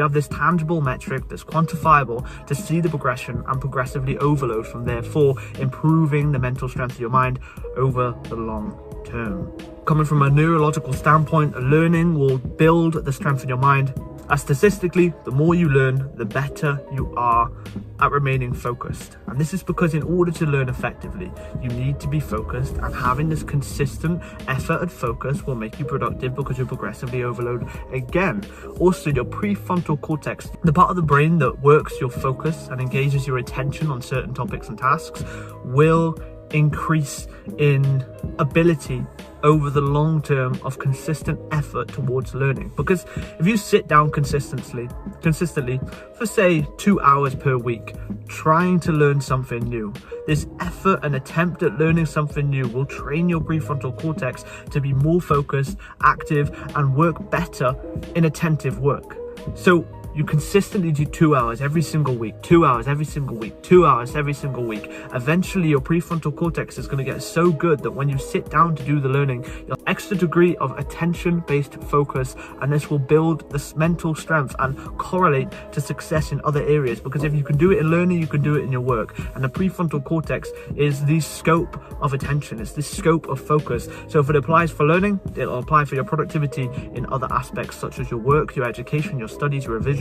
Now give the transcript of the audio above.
You have this tangible metric that's quantifiable to see the progression and progressively overload from therefore improving the mental strength of your mind over the long term. Coming from a neurological standpoint, learning will build the strength in your mind. As statistically, the more you learn, the better you are at remaining focused. And this is because in order to learn effectively, you need to be focused, and having this consistent effort and focus will make you productive because you'll progressively overload again. Also, your prefrontal cortex, the part of the brain that works your focus and engages your attention on certain topics and tasks, will increase in ability over the long term of consistent effort towards learning. Because if you sit down consistently for say 2 hours per week trying to learn something new, this effort and attempt at learning something new will train your prefrontal cortex to be more focused, active, and work better in attentive work. So you consistently do 2 hours every single week, 2 hours every single week, 2 hours every single week. Eventually your prefrontal cortex is going to get so good that when you sit down to do the learning, you'll have extra degree of attention-based focus, and this will build this mental strength and correlate to success in other areas. Because if you can do it in learning, you can do it in your work. And the prefrontal cortex is the scope of attention, it's the scope of focus. So if it applies for learning, it'll apply for your productivity in other aspects such as your work, your education, your studies, your revision,